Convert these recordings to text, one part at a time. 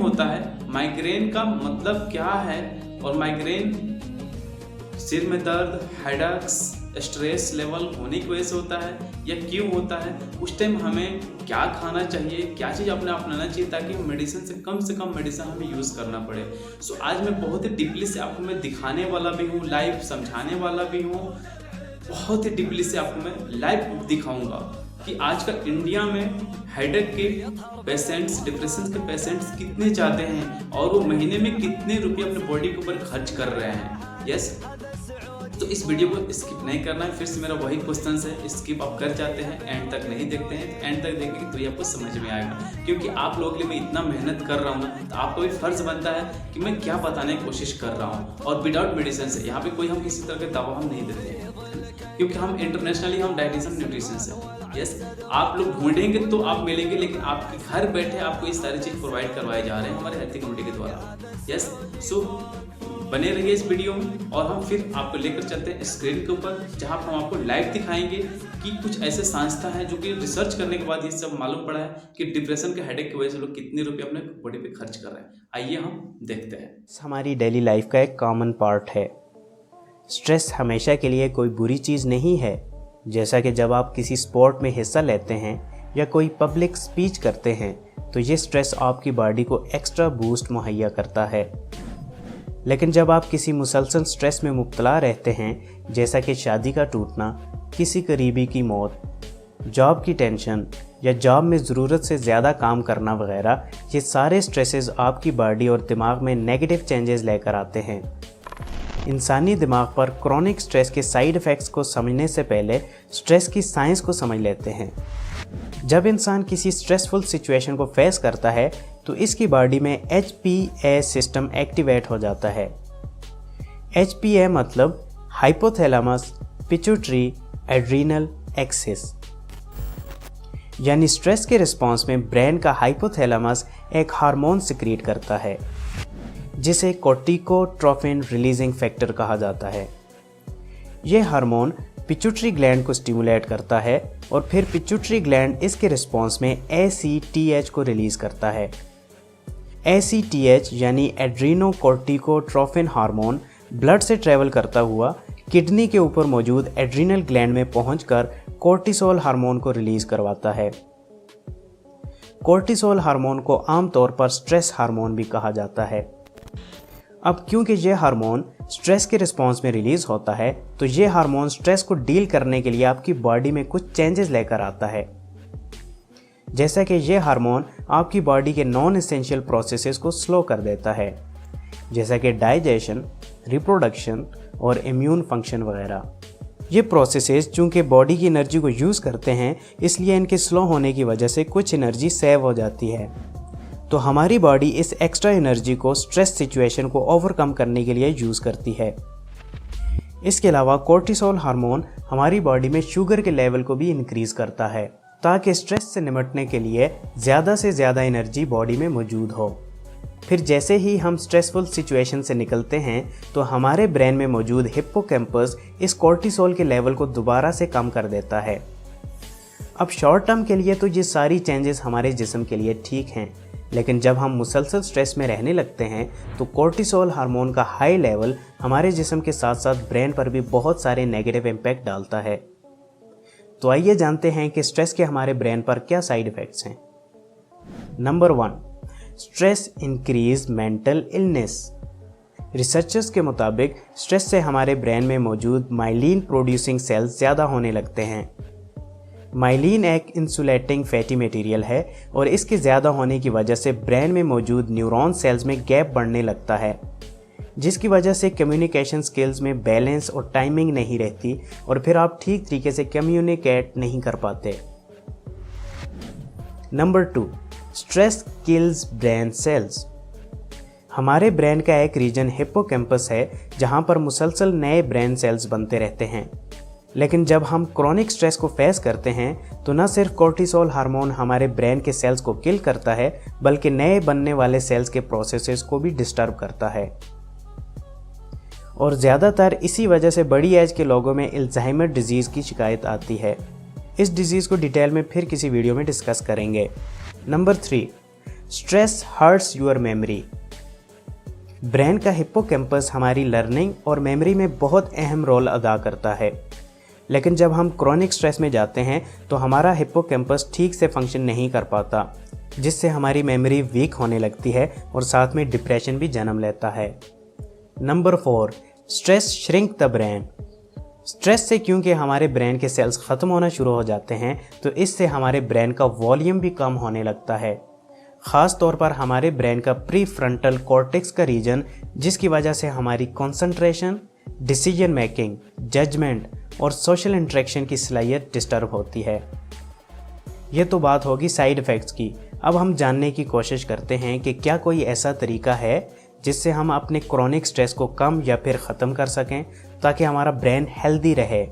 होता है, माइग्रेन का मतलब क्या है, और माइग्रेन सिर में दर्द, हेडेक्स, स्ट्रेस लेवल होने की वजह से होता है या क्यों होता है, उस टाइम हमें क्या खाना चाहिए, क्या चीज़ अपने अपनाना चाहिए ताकि मेडिसिन से कम मेडिसिन हमें यूज़ करना पड़े। सो आज मैं बहुत ही डीपली से आपको मैं दिखाने वाला भी हूँ, लाइव समझाने वाला भी हूँ, बहुत ही डीपली से आपको मैं लाइव दिखाऊंगा कि आजकल इंडिया में हेडेक के पेशेंट्स, डिप्रेशन के पेशेंट्स कितने ज़्यादा हैं और वो महीने में कितने रुपये अपने बॉडी के ऊपर खर्च कर रहे हैं। यस, तो इस वीडियो को स्किप नहीं करना है। फिर से मेरा वही क्वेश्चन है, स्किप आप कर जाते हैं, एंड तक नहीं देखते हैं, तो एंड तक देखेंगे तो ये आपको समझ में आएगा, क्योंकि आप लोगों के लिए मैं इतना मेहनत कर रहा हूँ ना, तो आपको भी फर्ज बनता है कि मैं क्या बताने की कोशिश कर रहा हूँ। और विदाउट मेडिसिन से, यहाँ पे कोई हम किसी तरह के दवा हम नहीं देते हैं, क्योंकि हम इंटरनेशनली हम डाइटिशियन न्यूट्रिशन से। यस, आप लोग ढूंढेंगे तो आप मिलेंगे, लेकिन आपके घर बैठे आपको इस सारी चीज़ प्रोवाइड करवाए जा रहे हैं हमारे हेल्थ कम्युनिटी के द्वारा। यस, सो बने रहिए इस वीडियो में, और हम फिर आपको लेकर चलते हैं स्क्रीन के ऊपर, जहां पर हम आपको लाइव दिखाएंगे कि कुछ ऐसे संस्था हैं जो कि रिसर्च करने के बाद ये सब मालूम पड़ा है कि डिप्रेशन के हेडेक की वजह से लोग कितने रुपए अपने बॉडी पे खर्च कर रहे हैं। आइए हम देखते हैं। हमारी डेली लाइफ का एक कॉमन पार्ट है। स्ट्रेस हमेशा के लिए कोई बुरी चीज़ नहीं है। जैसा कि जब आप किसी स्पोर्ट में हिस्सा लेते हैं या कोई पब्लिक स्पीच करते हैं, तो ये स्ट्रेस आपकी बॉडी को एक्स्ट्रा बूस्ट मुहैया करता है। लेकिन जब आप किसी मुसलसल स्ट्रेस में मुब्तला रहते हैं, जैसा कि शादी का टूटना, किसी करीबी की मौत, जॉब की टेंशन या जॉब में ज़रूरत से ज़्यादा काम करना वगैरह, ये सारे स्ट्रेसेस आपकी बॉडी और दिमाग में नेगेटिव चेंजेस लेकर आते हैं। इंसानी दिमाग पर क्रॉनिक स्ट्रेस के साइड इफ़ेक्ट्स को समझने से पहले स्ट्रेस की साइंस को समझ लेते हैं। जब इंसान किसी स्ट्रेसफुल सिचुएशन को फेस करता है, तो इसकी बॉडी में HPA सिस्टम एक्टिवेट हो जाता है। HPA मतलब हाइपोथैलेमस पिट्यूटरी एड्रीनल एक्सिस, यानी स्ट्रेस के रिस्पॉन्स में ब्रेन का हाइपोथैलेमस एक हार्मोन सिक्रीट करता है जिसे कोर्टिकोट्रोपिन रिलीजिंग फैक्टर कहा जाता है। यह हार्मोन पिट्यूटरी ग्लैंड को स्टिमुलेट करता है और फिर पिट्यूटरी ग्लैंड इसके रिस्पॉन्स में ACTH को रिलीज करता है। ACTH यानी एड्रीनोकोर्टिकोट्रोपिन हार्मोन ब्लड से ट्रेवल करता हुआ किडनी के ऊपर मौजूद एड्रीनल ग्लैंड में पहुंचकर कोर्टिसोल हार्मोन को रिलीज करवाता है। कोर्टिसोल हार्मोन को आमतौर पर स्ट्रेस हार्मोन भी कहा जाता है। अब क्योंकि यह हार्मोन स्ट्रेस के रिस्पॉन्स में रिलीज होता है, तो यह हार्मोन स्ट्रेस को डील करने के लिए आपकी बॉडी में कुछ चेंजेस लेकर आता है। जैसा कि यह हार्मोन आपकी बॉडी के नॉन एसेंशियल प्रोसेसेस को स्लो कर देता है, जैसा कि डाइजेशन, रिप्रोडक्शन और इम्यून फंक्शन वगैरह। ये प्रोसेसेस चूँकि बॉडी की एनर्जी को यूज़ करते हैं, इसलिए इनके स्लो होने की वजह से कुछ एनर्जी सेव हो जाती है। तो हमारी बॉडी इस एक्स्ट्रा एनर्जी को स्ट्रेस सिचुएशन को ओवरकम करने के लिए यूज़ करती है। इसके अलावा कोर्टिसोल हार्मोन हमारी बॉडी में शुगर के लेवल को भी इंक्रीज़ करता है, ताकि स्ट्रेस से निपटने के लिए ज़्यादा से ज़्यादा एनर्जी बॉडी में मौजूद हो। फिर जैसे ही हम स्ट्रेसफुल सिचुएशन से निकलते हैं, तो हमारे ब्रेन में मौजूद हिप्पोकैम्पस इस कोर्टिसोल के लेवल को दोबारा से कम कर देता है। अब शॉर्ट टर्म के लिए तो ये सारी चेंजेस हमारे जिस्म के लिए ठीक हैं, लेकिन जब हम मुसलसल स्ट्रेस में रहने लगते हैं, तो कोर्टिसोल हार्मोन का हाई लेवल हमारे जिस्म के साथ साथ ब्रेन पर भी बहुत सारे नेगेटिव इम्पैक्ट डालता है। तो आइए जानते हैं कि स्ट्रेस के हमारे ब्रेन पर क्या साइड इफ़ेक्ट्स हैं। Number 1, stress increase mental illness. Researchers के मुताबिक स्ट्रेस से हमारे ब्रेन में मौजूद माइलिन प्रोड्यूसिंग सेल्स ज़्यादा होने लगते हैं। माइलिन एक इंसुलेटिंग फैटी मटेरियल है और इसके ज़्यादा होने की वजह से ब्रेन में मौजूद न्यूरॉन सेल्स में गैप बढ़ने लगता है, जिसकी वजह से कम्युनिकेशन स्किल्स में बैलेंस और टाइमिंग नहीं रहती और फिर आप ठीक तरीके से कम्युनिकेट नहीं कर पाते। Number 2, stress kills brain cells. हमारे ब्रेन का एक रीजन हिप्पोकैम्पस है, जहां पर मुसलसल नए ब्रेन सेल्स बनते रहते हैं। लेकिन जब हम क्रॉनिक स्ट्रेस को फेस करते हैं, तो न सिर्फ कोर्टिसोल हार्मोन हमारे ब्रेन के सेल्स को किल करता है, बल्कि नए बनने वाले सेल्स के प्रोसेसेस को भी डिस्टर्ब करता है। और ज़्यादातर इसी वजह से बड़ी एज के लोगों में अल्जाइमर डिजीज़ की शिकायत आती है। इस डिजीज़ को डिटेल में फिर किसी वीडियो में डिस्कस करेंगे। Number 3, stress hurts your memory. Brain का हिप्पोकैम्पस हमारी लर्निंग और मेमोरी में बहुत अहम रोल अदा करता है, लेकिन जब हम क्रॉनिक स्ट्रेस में जाते हैं तो हमारा हिप्पोकैम्पस ठीक से फंक्शन नहीं कर पाता, जिससे हमारी मेमोरी वीक होने लगती है और साथ में डिप्रेशन भी जन्म लेता है। Number 4, stress shrink the brain. Stress से क्योंकि हमारे ब्रेन के सेल्स ख़त्म होना शुरू हो जाते हैं तो इससे हमारे ब्रेन का वॉल्यूम भी कम होने लगता है। ख़ास तौर पर हमारे ब्रेन का प्री फ्रंटल कॉर्टेक्स का रीजन, जिसकी वजह से हमारी कंसंट्रेशन, डिसीजन मेकिंग, जजमेंट और सोशल इंटरेक्शन की सलाहियत डिस्टर्ब होती है। ये तो बात होगी साइड इफ़ेक्ट्स की। अब हम जानने की कोशिश करते हैं कि क्या कोई ऐसा तरीका है जिससे हम अपने क्रॉनिक स्ट्रेस को कम या फिर ख़त्म कर सकें ताकि हमारा ब्रेन हेल्दी रहे।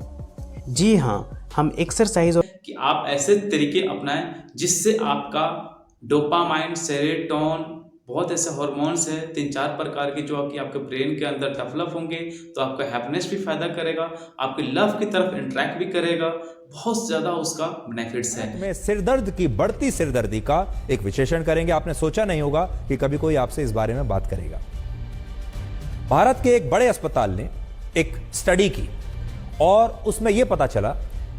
जी हाँ, हम एक्सरसाइज कि आप ऐसे तरीके अपनाएं जिससे आपका डोपामाइन, सेरोटोनिन, बहुत ऐसे हार्मोन्स हैं 3-4 प्रकार के जो कि आपके ब्रेन के अंदर डेवलप होंगे तो आपका हैप्पीनेस भी फ़ायदा करेगा, आपके लव की तरफ इंटरेक्ट भी करेगा, बहुत ज़्यादा उसका बेनिफिट्स है। में सिरदर्द की बढ़ती सिरदर्दी का एक विश्लेषण करेंगे। आपने सोचा नहीं होगा कि कभी कोई आपसे इस बारे में बात करेगा। भारत के एक बड़े अस्पताल ने एक स्टडी की और उसमें यह पता चला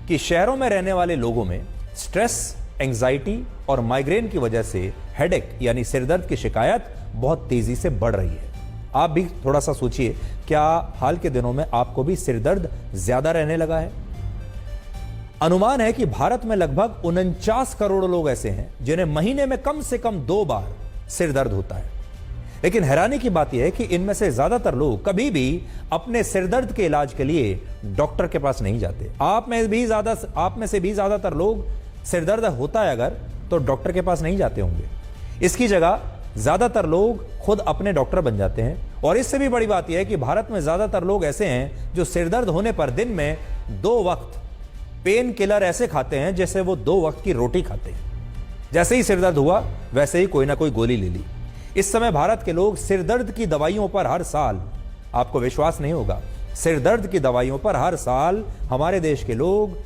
कि शहरों में रहने वाले लोगों में स्ट्रेस, एंजाइटी और माइग्रेन की वजह से हेडेक यानी सिरदर्द की शिकायत बहुत तेजी से बढ़ रही है। आप भी थोड़ा सा सोचिए, क्या हाल के दिनों में आपको भी सिरदर्द ज्यादा रहने लगा है? अनुमान है कि भारत में लगभग 49 करोड़ लोग ऐसे हैं जिन्हें महीने में कम से कम 2 बार सिरदर्द होता है। लेकिन हैरानी की बात यह है कि इनमें से ज्यादातर लोग कभी भी अपने सिरदर्द के इलाज के लिए डॉक्टर के पास नहीं जाते। आप में से भी ज्यादातर लोग सिरदर्द होता है अगर तो डॉक्टर के पास नहीं जाते होंगे। इसकी जगह ज्यादातर लोग खुद अपने डॉक्टर बन जाते हैं। और इससे भी बड़ी बात यह है कि भारत में ज्यादातर लोग ऐसे हैं जो सिरदर्द होने पर दिन में 2 वक्त पेन किलर ऐसे खाते हैं जैसे वो 2 वक्त की रोटी खाते हैं। जैसे ही सिरदर्द हुआ वैसे ही कोई ना कोई गोली ले ली। इस समय भारत के लोग सिरदर्द की दवाइयों पर हर साल, आपको विश्वास नहीं होगा, सिरदर्द की दवाइयों पर हर साल हमारे देश के लोग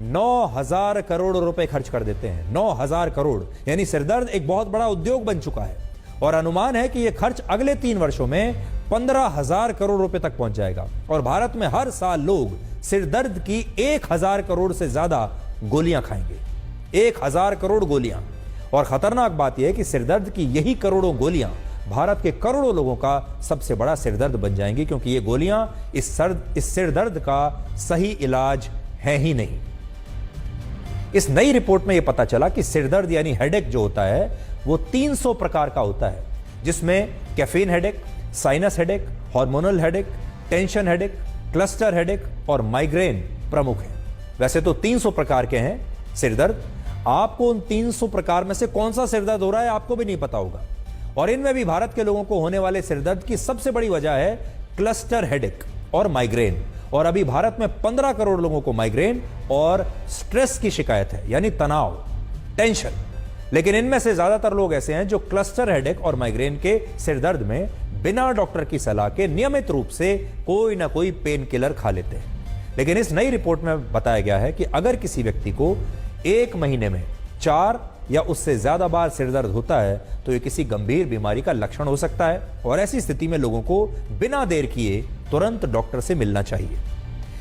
9,000 करोड़ रुपए खर्च कर देते हैं। 9,000 करोड़, यानी सिरदर्द एक बहुत बड़ा उद्योग बन चुका है। और अनुमान है कि यह खर्च अगले 3 वर्षों में 15,000 करोड़ रुपए तक पहुंच जाएगा। और भारत में हर साल लोग सिरदर्द की 1,000 करोड़ से ज्यादा गोलियां खाएंगे। 1,000 करोड़ गोलियां। और खतरनाक बात यह है कि सिरदर्द की यही करोड़ों गोलियां भारत के करोड़ों लोगों का सबसे बड़ा सिरदर्द बन जाएंगी, क्योंकि ये गोलियां इस सिरदर्द का सही इलाज है ही नहीं। इस नई रिपोर्ट में यह पता चला कि सिरदर्द यानी हेडेक जो होता है वो 300 प्रकार का होता है, जिसमें caffeine headache, sinus headache, hormonal headache, tension headache, cluster headache और माइग्रेन प्रमुख हैं। वैसे तो 300 प्रकार के हैं सिरदर्द। आपको उन 300 प्रकार में से कौन सा सिरदर्द हो रहा है आपको भी नहीं पता होगा। और इनमें भी भारत के लोगों को होने वाले सिरदर्द की सबसे बड़ी वजह है क्लस्टर हेडेक और माइग्रेन। और अभी भारत में 15 करोड़ लोगों को माइग्रेन और स्ट्रेस की शिकायत है, यानी तनाव, टेंशन। लेकिन इनमें से ज्यादातर लोग ऐसे हैं जो क्लस्टर हेडेक और माइग्रेन के सिरदर्द में बिना डॉक्टर की सलाह के नियमित रूप से कोई ना कोई पेन किलर खा लेते हैं। लेकिन इस नई रिपोर्ट में बताया गया है कि अगर किसी व्यक्ति को 1 महीने में 4 या उससे ज्यादा बार सिरदर्द होता है तो यह किसी गंभीर बीमारी का लक्षण हो सकता है। और ऐसी स्थिति में लोगों को बिना देर किए तुरंत डॉक्टर से मिलना चाहिए।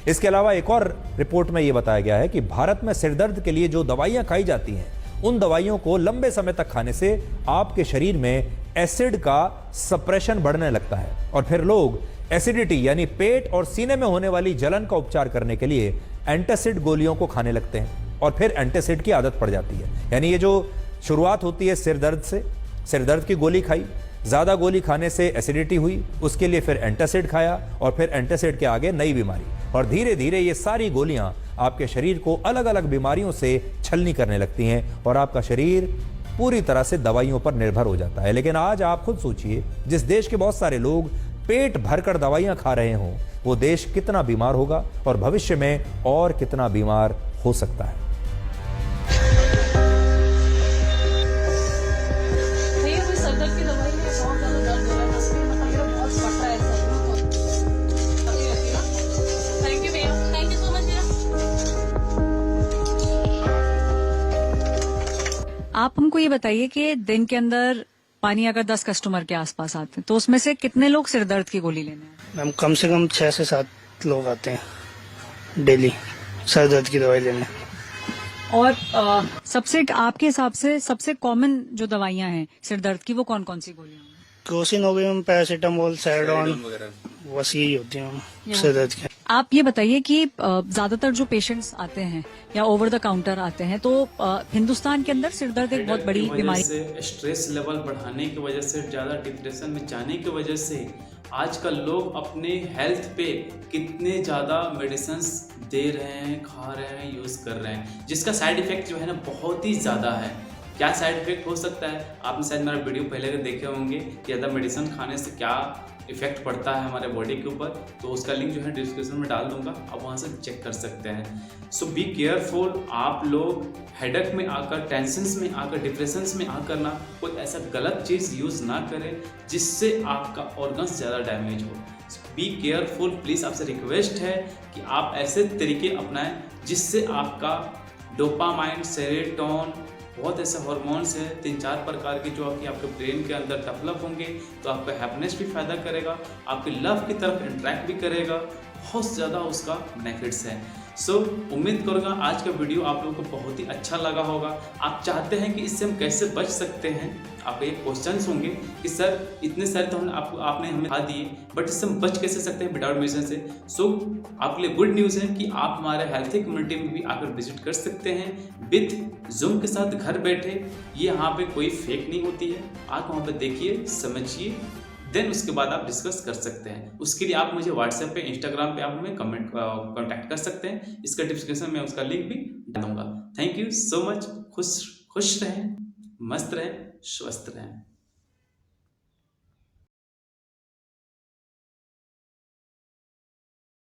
इसके अलावा एक और रिपोर्ट में यह बताया गया है कि भारत में सिरदर्द के लिए जो दवाइयां खाई जाती हैं उन दवाइयों को लंबे समय तक खाने से आपके शरीर में एसिड का सप्रेशन बढ़ने लगता है। और फिर लोग एसिडिटी यानी पेट और सीने में होने वाली जलन का उपचार करने के लिए एंटासिड गोलियों को खाने लगते हैं। और फिर एंटासिड की आदत पड़ जाती है। यानी ये जो शुरुआत होती है सिरदर्द से, सिरदर्द की गोली खाई, ज्यादा गोली खाने से एसिडिटी हुई, उसके लिए फिर एंटासिड खाया और फिर एंटासिड के आगे नई बीमारी। और धीरे धीरे ये सारी गोलियां आपके शरीर को अलग अलग बीमारियों से छलनी करने लगती हैं और आपका शरीर पूरी तरह से दवाइयों पर निर्भर हो जाता है। लेकिन आज आप खुद सोचिए, जिस देश के बहुत सारे लोग पेट भरकर दवाइयां खा रहे हों वो देश कितना बीमार होगा और भविष्य में और कितना बीमार हो सकता है। आप हमको ये बताइए कि दिन के अंदर पानी अगर 10 कस्टमर के आसपास आते हैं तो उसमें से कितने लोग सिर दर्द की गोली लेने आते मैम कम से कम 6 से 7 लोग आते हैं डेली सर दर्द की दवाई लेने। हैं? और सबसे आपके हिसाब से सबसे कॉमन जो दवाइयां हैं सिर दर्द की वो कौन कौन सी गोलियां हैं? क्रोसिन हो गई मैम, पैरासीटामोल, सैडोन, बस यही होती है मैम सर दर्द की। आप ये बताइए कि ज्यादातर जो पेशेंट्स आते हैं या ओवर द काउंटर आते हैं तो हिंदुस्तान के अंदर सिर दर्द एक बहुत बड़ी बीमारी से स्ट्रेस लेवल बढ़ाने की वजह से, ज़्यादा डिप्रेशन में जाने की वजह से आजकल लोग अपने हेल्थ पे कितने ज़्यादा मेडिसिन दे रहे हैं, खा रहे हैं, यूज़ कर रहे हैं, जिसका साइड इफ़ेक्ट जो है ना बहुत ही ज़्यादा है। क्या साइड इफ़ेक्ट हो सकता है? आपने शायद मेरा वीडियो पहले देखे होंगे कि ज़्यादा मेडिसिन खाने से क्या इफेक्ट पड़ता है हमारे बॉडी के ऊपर, तो उसका लिंक जो है डिस्क्रिप्शन में डाल दूंगा, आप वहाँ से चेक कर सकते हैं। सो बी केयरफुल। आप लोग हेडेक में आकर, टेंशन्स में आकर, डिप्रेशंस में आकर ना कोई ऐसा गलत चीज़ यूज़ ना करें जिससे आपका ऑर्गन्स ज़्यादा डैमेज हो। बी केयरफुल प्लीज़, आपसे रिक्वेस्ट है कि आप ऐसे तरीके अपनाएं जिससे आपका डोपामाइन, सेरोटोनिन, बहुत ऐसे हार्मोन्स हैं 3-4 प्रकार के जो कि आपके ब्रेन के अंदर डेवलप होंगे, तो आपका हैप्पीनेस भी फायदा करेगा, आपकी लव की तरफ इंटरेक्ट भी करेगा, बहुत ज़्यादा उसका बेनिफिट्स है। सो उम्मीद करूँगा आज का वीडियो आप लोगों को बहुत ही अच्छा लगा होगा। आप चाहते हैं कि इससे हम कैसे बच सकते हैं, आपके ये क्वेश्चंस होंगे कि सर इतने सारे तो आपने हमें बता दिए, बट इससे हम बच कैसे सकते हैं विदाउट मेडिसिन से। सो आपके लिए गुड न्यूज़ है कि आप हमारे हेल्थी कम्युनिटी में भी आकर विजिट कर सकते हैं विथ जूम के साथ घर बैठे। ये यहाँ पे कोई फेक नहीं होती है, आप वहाँ पे देखिए, समझिए, देन उसके बाद आप डिस्कस कर सकते हैं। उसके लिए आप मुझे व्हाट्सएप पे, इंस्टाग्राम पे आप हमें कांटेक्ट कर सकते हैं। इसका डिस्क्रिप्शन में उसका लिंक भी डालूंगा। Thank you so much. खुश रहें, मस्त रहें, स्वस्थ रहें।